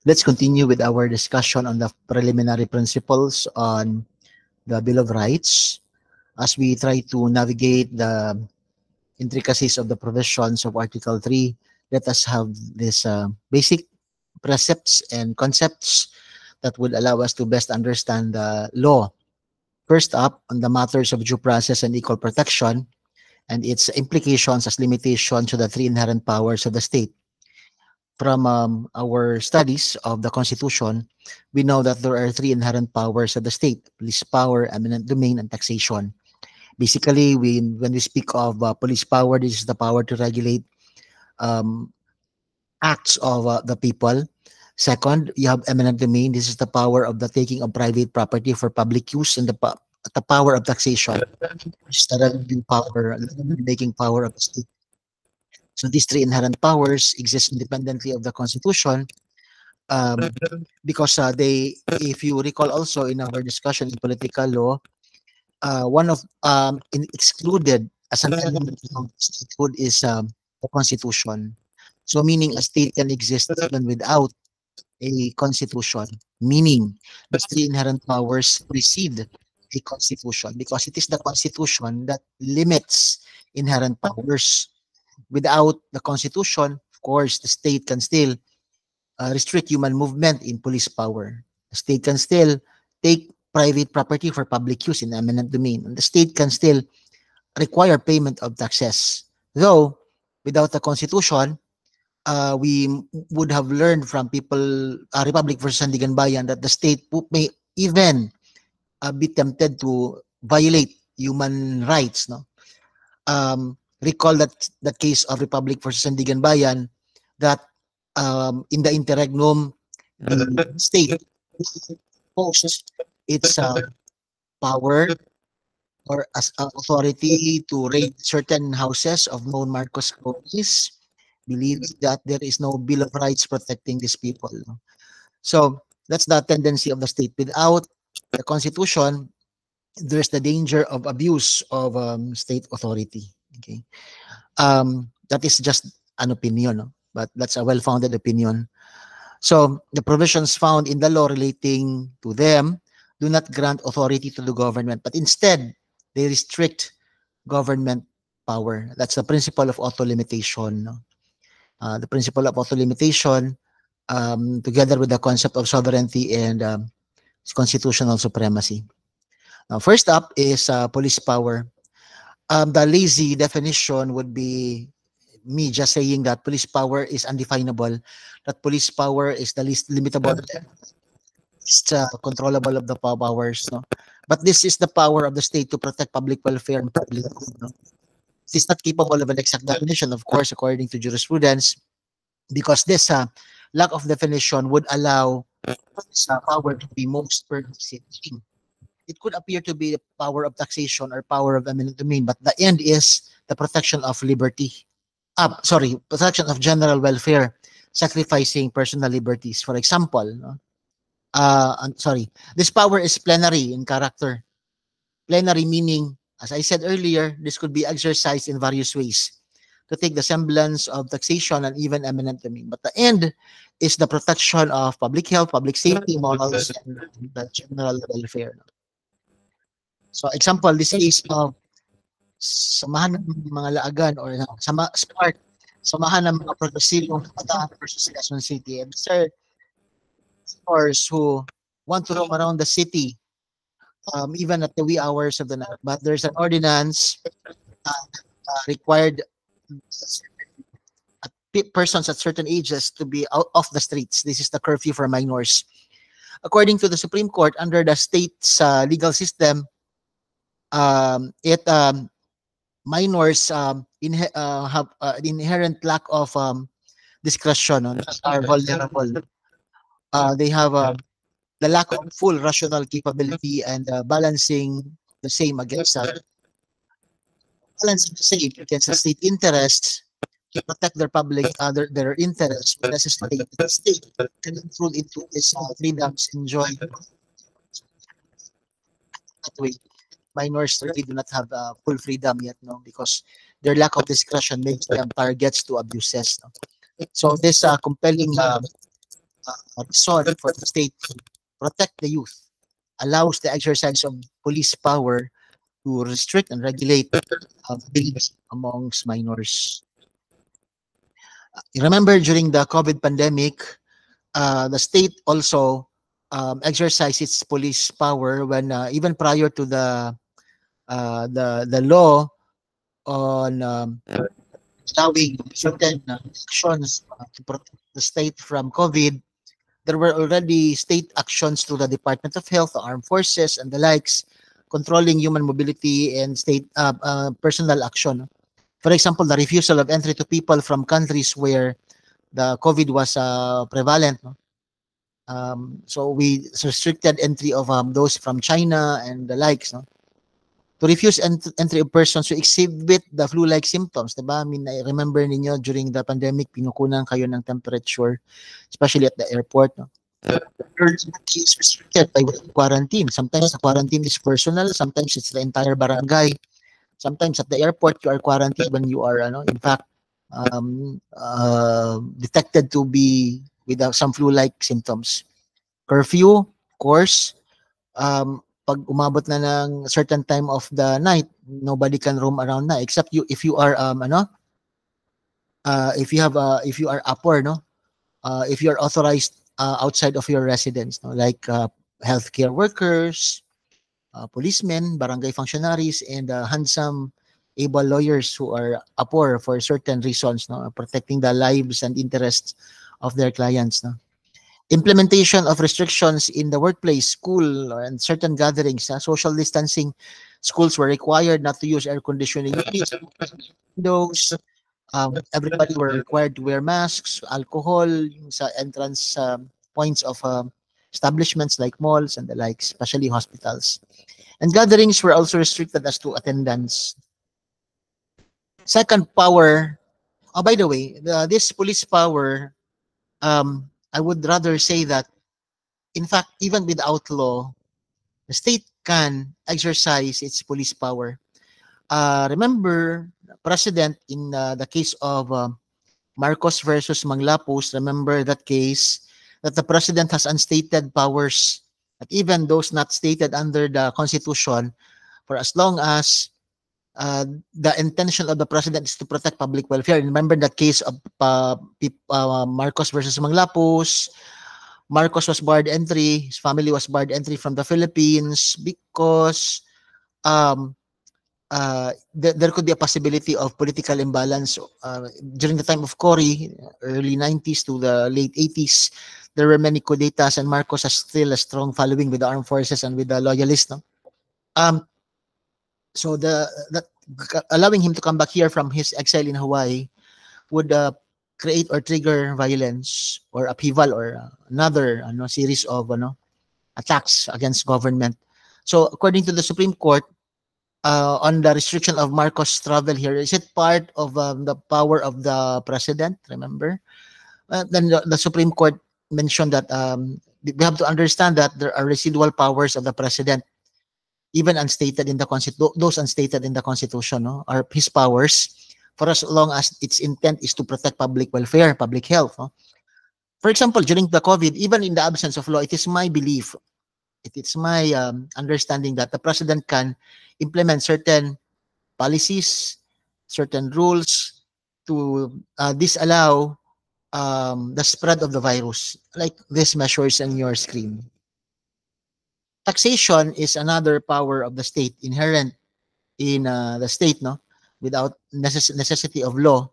Let's continue with our discussion on the preliminary principles on the Bill of Rights as we try to navigate the intricacies of the provisions of Article 3. Let us have this basic precepts and concepts that would allow us to best understand the law. First up, on the matters of due process and equal protection and its implications as limitation to the three inherent powers of the state. From our studies of the Constitution, we know that there are three inherent powers of the state: police power, eminent domain, and taxation. Basically, when we speak of police power, this is the power to regulate um, acts of the people. Second, you have eminent domain. This is the power of the taking of private property for public use, and the power of taxation, which is the revenue power, making power of the state. So these three inherent powers exist independently of the Constitution, um, because if you recall also in our discussion in political law, one of excluded as an element of statehood is the Constitution. So meaning a state can exist even without a constitution, meaning the three inherent powers precede a constitution because it is the Constitution that limits inherent powers. Without the Constitution, of course, the state can still restrict human movement in police power. The state can still take private property for public use in eminent domain. And the state can still require payment of taxes. Though, without the Constitution, we would have learned from people, Republic versus Sandigan Bayan, that the state may even be tempted to violate human rights. No, recall that case of Republic versus Sandigan Bayan, that in the interregnum, the state posts its power or as authority to raid certain houses of known Marcos cronies, believes that there is no Bill of Rights protecting these people. So that's the tendency of the state. Without the Constitution, there's the danger of abuse of state authority. Okay, that is just an opinion, no? But that's a well-founded opinion. So the provisions found in the law relating to them do not grant authority to the government, but instead they restrict government power. That's the principle of auto-limitation. No? The principle of auto-limitation, together with the concept of sovereignty and constitutional supremacy. Now, first up is police power. The lazy definition would be me just saying that police power is undefinable, that police power is the least limitable, least controllable of the powers. No? But this is the power of the state to protect public welfare and public good. No? It is not capable of an exact definition, of course, according to jurisprudence, because this lack of definition would allow this power to be most pervasive. It could appear to be the power of taxation or power of eminent domain, but the end is the protection of liberty. Protection of general welfare, sacrificing personal liberties. For example, this power is plenary in character. Plenary meaning, as I said earlier, this could be exercised in various ways to take the semblance of taxation and even eminent domain. But the end is the protection of public health, public safety, morals, and the general welfare. So example, this case of samahan ng mga laagan or SMART, samahan ng mga progresibong kabataan versus Quezon City. And sir, stores who want to roam around the city, even at the wee hours of the night. But there's an ordinance required persons at certain ages to be out of the streets. This is the curfew for minors. According to the Supreme Court, under the state's legal system, minors have an inherent lack of discretion, are vulnerable. They have the lack of full rational capability and balancing the same against the state interests to protect their public their interests when necessary. The state can intrude into its freedoms enjoyed that way. Minors really do not have full freedom yet, no, because their lack of discretion makes them targets to abuses. No? So this compelling reason for the state to protect the youth, allows the exercise of police power to restrict and regulate beliefs amongst minors. You remember during the COVID pandemic, the state also exercised its police power when even prior to the law on allowing certain actions to protect the state from COVID. There were already state actions through the Department of Health, the Armed Forces, and the likes, controlling human mobility and state personal action. For example, the refusal of entry to people from countries where the COVID was prevalent. No? So we restricted entry of those from China and the likes. No? To refuse entry of persons who exhibit the flu-like symptoms. Diba? I mean, I remember ninyo during the pandemic, pinukunan kayo ng temperature, especially at the airport. No? Is restricted by quarantine. Sometimes the quarantine is personal, sometimes it's the entire barangay. Sometimes at the airport, you are quarantined when you are, in fact, detected to be with some flu-like symptoms. Curfew, of course, pag umabot na ng certain time of the night, nobody can roam around na except you if you are if you are upper, no, if you are authorized outside of your residence, no, like healthcare workers, policemen, barangay functionaries, and handsome able lawyers who are upper for certain reasons, no, protecting the lives and interests of their clients, no. Implementation of restrictions in the workplace, school, and certain gatherings, social distancing. Schools were required not to use air conditioning windows. Everybody were required to wear masks, alcohol sa entrance points of establishments like malls and the like, especially hospitals. And gatherings were also restricted as to attendance. Second power, by the way, this police power, I would rather say that, in fact, even without law, the state can exercise its police power. Remember, President, in the case of Marcos versus Manglapos, remember that case, that the President has unstated powers, that even those not stated under the Constitution, for as long as the intention of the President is to protect public welfare. Remember that case of Marcos versus Manglapos. Marcos was barred entry. His family was barred entry from the Philippines because there could be a possibility of political imbalance. During the time of Cory, early 90s to the late 80s, there were many coup d'etats, and Marcos has still a strong following with the armed forces and with the loyalists. No? So that allowing him to come back here from his exile in Hawaii would create or trigger violence or upheaval or another series of attacks against government. So according to the Supreme Court, on the restriction of Marcos' travel here, is it part of the power of the president? Remember, then the Supreme Court mentioned that we have to understand that there are residual powers of the president, even unstated in the Constitution. Those unstated in the Constitution, no, are his powers, for as long as its intent is to protect public welfare, public health. No? For example, during the COVID, even in the absence of law, it is my belief, it is my understanding that the president can implement certain policies, certain rules to disallow the spread of the virus, like these measures on your screen. Taxation is another power of the state inherent in the state, no, without necessity of law.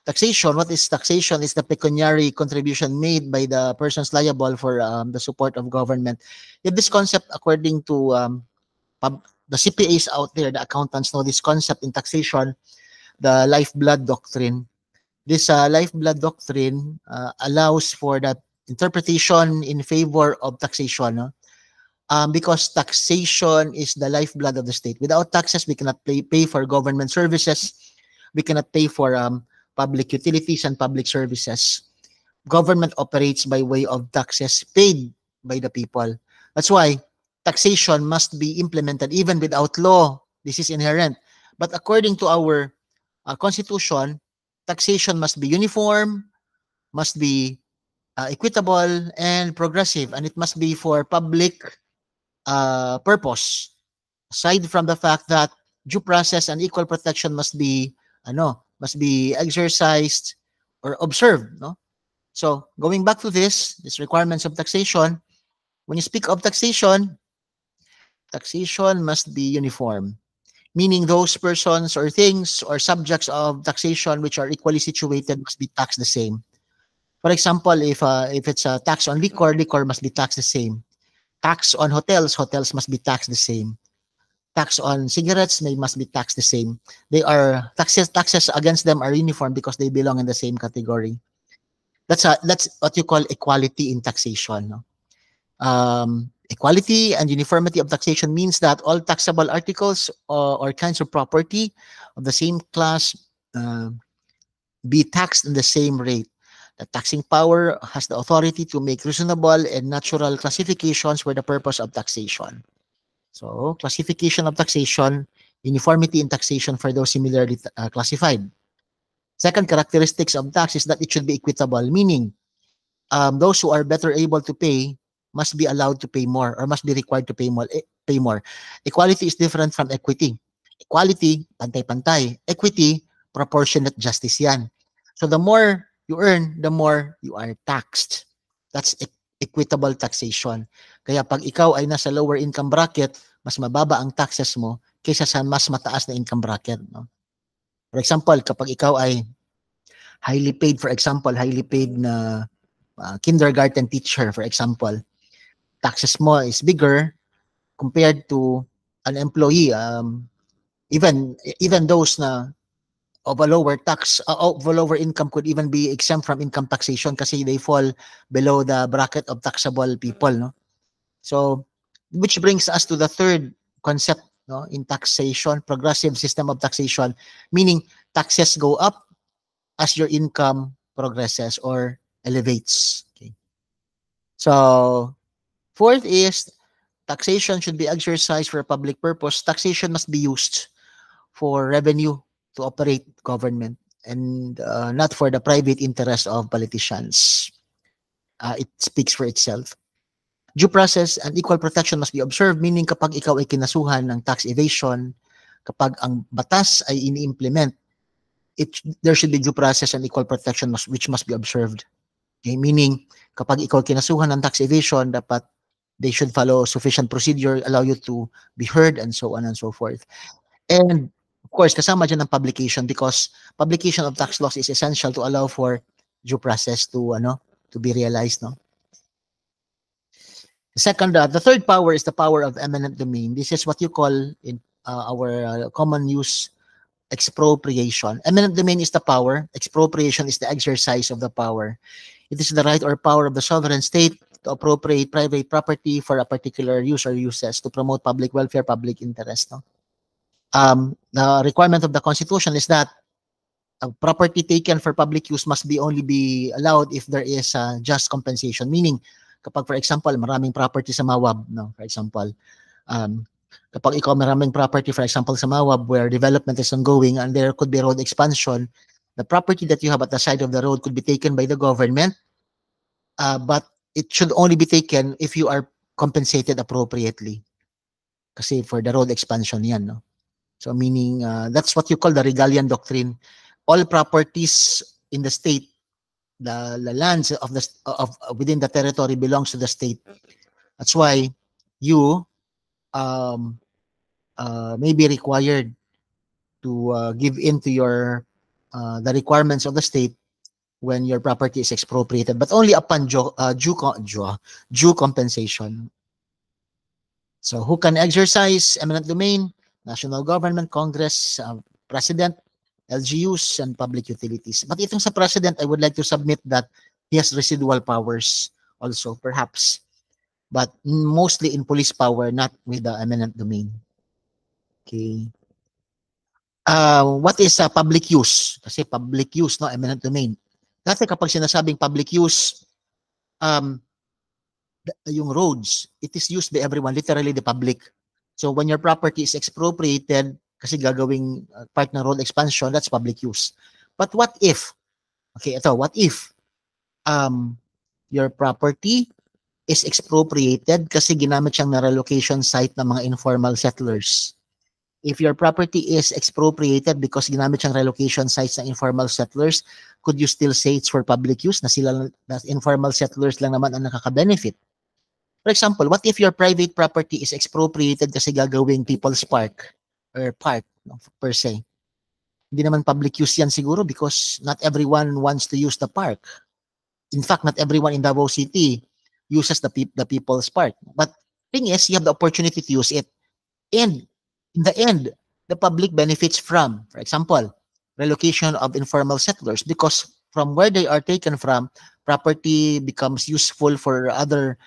Taxation, what is taxation? Is the pecuniary contribution made by the persons liable for the support of government. If this concept, according to the CPAs out there, the accountants know this concept in taxation, the lifeblood doctrine. This lifeblood doctrine allows for the interpretation in favor of taxation, no? Because taxation is the lifeblood of the state. Without taxes, we cannot pay for government services. We cannot pay for public utilities and public services. Government operates by way of taxes paid by the people. That's why taxation must be implemented even without law. This is inherent. But according to our Constitution, taxation must be uniform, must be equitable, and progressive, and it must be for public purpose. Aside from the fact that due process and equal protection must be exercised or observed, no? So going back to these requirements of taxation, when you speak of taxation, taxation must be uniform, meaning those persons or things or subjects of taxation which are equally situated must be taxed the same. For example, if it's a tax on liquor, liquor must be taxed the same. Tax on hotels, hotels must be taxed the same. Tax on cigarettes must be taxed the same. They are taxes against them are uniform because they belong in the same category. That's what you call equality in taxation. No? Equality and uniformity of taxation means that all taxable articles or kinds of property of the same class be taxed in the same rate. The taxing power has the authority to make reasonable and natural classifications for the purpose of taxation. So, classification of taxation, uniformity in taxation for those similarly classified. Second characteristics of tax is that it should be equitable, meaning those who are better able to pay must be allowed to pay more or must be required to pay more. Equality is different from equity. Equality, pantay-pantay. Equity, proportionate justice yan. So the more you earn, the more you are taxed. That's equitable taxation. Kaya pag ikaw ay nasa lower income bracket, mas mababa ang taxes mo kaysa sa mas mataas na income bracket. No? For example, kapag ikaw ay highly paid na kindergarten teacher, for example, taxes mo is bigger compared to an employee. Even those na of a lower income could even be exempt from income taxation kasi they fall below the bracket of taxable people, no? So, which brings us to the third concept, no, in taxation, progressive system of taxation, meaning taxes go up as your income progresses or elevates. Okay. So, fourth is taxation should be exercised for a public purpose. Taxation must be used for revenue to operate government and not for the private interest of politicians. It speaks for itself. Due process and equal protection must be observed, meaning kapag ikaw ay kinasuhan ng tax evasion, kapag ang batas ay ini-implement, there should be due process and equal protection which must be observed. Okay? Meaning, kapag ikaw kinasuhan ng tax evasion, dapat they should follow sufficient procedure, allow you to be heard, and so on and so forth. And of course, kasama dyan ang publication because publication of tax laws is essential to allow for due process to be realized, no? The third power is the power of eminent domain. This is what you call in our common use expropriation. Eminent domain is the power. Expropriation is the exercise of the power. It is the right or power of the sovereign state to appropriate private property for a particular use or uses to promote public welfare, public interest. No? The requirement of the Constitution is that property taken for public use must only be allowed if there is just compensation. Meaning, kapag for example, maraming property sa Mawab, no? For example, kapag ikaw maraming property, for example, sa Mawab where development is ongoing and there could be road expansion, the property that you have at the side of the road could be taken by the government, but it should only be taken if you are compensated appropriately. Kasi for the road expansion yan, no? So meaning, that's what you call the Regalian Doctrine. All properties in the state, the lands of within the territory belongs to the state. That's why you may be required to give in to the requirements of the state when your property is expropriated, but only upon due compensation. So who can exercise eminent domain? National government, Congress, President, LGUs, and public utilities. But itong sa President, I would like to submit that he has residual powers also, perhaps. But mostly in police power, not with the eminent domain. Okay. What is public use? Kasi public use, no, eminent domain. Dati kapag sinasabing public use, yung roads, it is used by everyone, literally the public. So when your property is expropriated, kasi gagawing part ng road expansion, that's public use. But what if, okay, what if your property is expropriated kasi ginamit siyang na relocation site ng mga informal settlers. If your property is expropriated because ginamit siyang relocation sites ng informal settlers, could you still say it's for public use na sila na informal settlers lang naman ang nakaka-benefit? For example, what if your private property is expropriated kasi gagawing people's park or park, no, per se? Hindi naman public use yan siguro because not everyone wants to use the park. In fact, not everyone in Davao City uses the people's park. But thing is, you have the opportunity to use it. And in the end, the public benefits from, for example, relocation of informal settlers because from where they are taken from, property becomes useful for other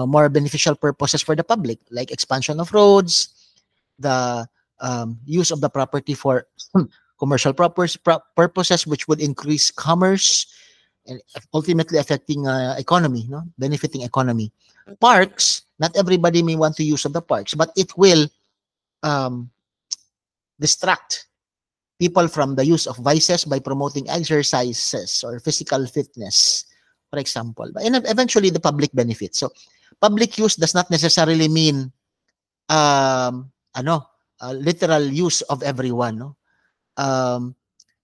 more beneficial purposes for the public, like expansion of roads, the use of the property for commercial purposes, which would increase commerce and ultimately affecting economy, no, benefiting economy. Parks, not everybody may want to use of the parks, but it will distract people from the use of vices by promoting exercises or physical fitness, for example. And eventually, the public benefits. So, public use does not necessarily mean literal use of everyone. No?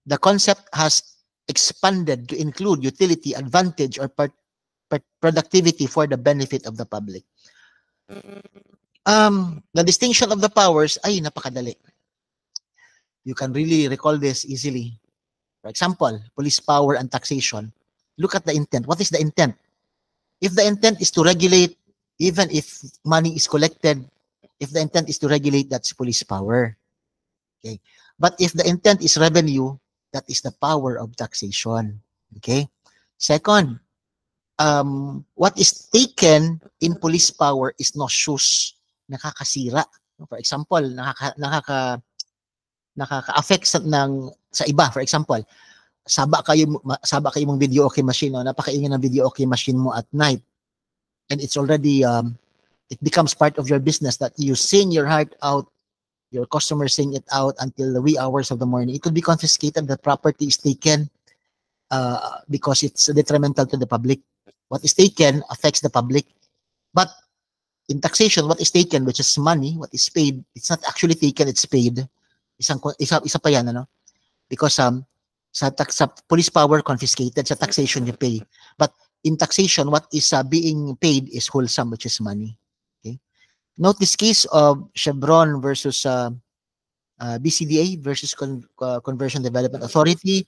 The concept has expanded to include utility, advantage, or productivity for the benefit of the public. The distinction of the powers ay napakadali. You can really recall this easily. For example, police power and taxation. Look at the intent. What is the intent? If the intent is to regulate, even if money is collected, if the intent is to regulate, that's police power. Okay. But if the intent is revenue, that is the power of taxation. Okay. Second, what is taken in police power is noxious, nakakasira. For example, nakaka-affect sa iba. For example, saba kayo mong video okay machine, no? Napakaingay ng video okay machine mo at night. And it's already it becomes part of your business that you sing your heart out, your customers sing it out until the wee hours of the morning. It could be confiscated, the property is taken because it's detrimental to the public. What is taken affects the public. But in taxation, what is taken, which is money, what is paid, it's not actually taken, it's paid. Isa pa yan, ano? Because sa police power, confiscated. Sa taxation, you pay. But in taxation, what is being paid is wholesome, which is money. Okay. Note this case of Chevron versus BCDA versus Conversion Development Authority,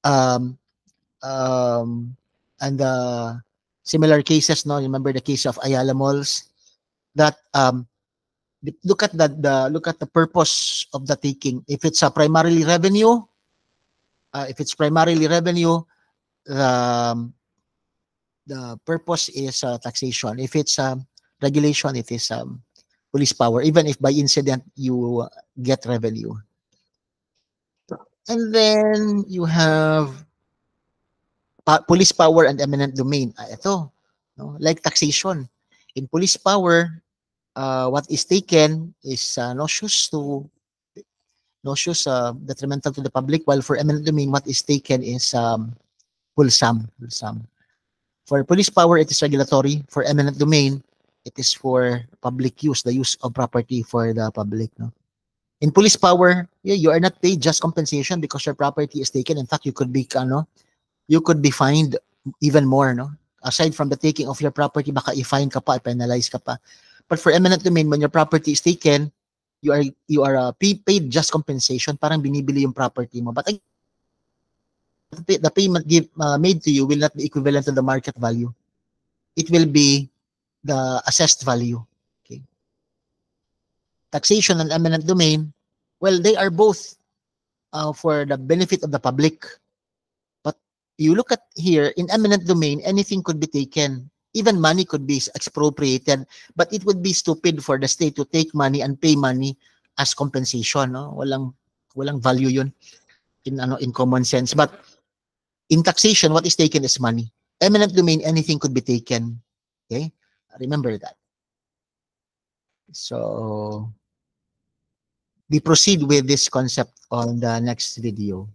and similar cases. No, remember the case of Ayala Malls. That look at the purpose of the taking. If it's primarily revenue, the purpose is taxation. If it's regulation, it is police power, even if by incident you get revenue. And then you have police power and eminent domain. Ito, no? Like taxation. In police power, what is taken is noxious, detrimental to the public, while for eminent domain, what is taken is wholesome. For police power, it is regulatory. For eminent domain, it is for public use, the use of property for the public. No? In police power, you are not paid just compensation because your property is taken. In fact, you could be fined even more. No? Aside from the taking of your property, baka i-fine ka pa, penalize ka pa. But for eminent domain, when your property is taken, you are paid just compensation. Parang binibili yung property mo. But the payment made to you will not be equivalent to the market value. It will be the assessed value. Okay. Taxation and eminent domain, well, they are both for the benefit of the public. But you look at here, in eminent domain, anything could be taken. Even money could be expropriated, but it would be stupid for the state to take money and pay money as compensation. No? Walang value yun in common sense. But in taxation, what is taken is money. Eminent domain, anything could be taken. Okay? Remember that. So, we proceed with this concept on the next video.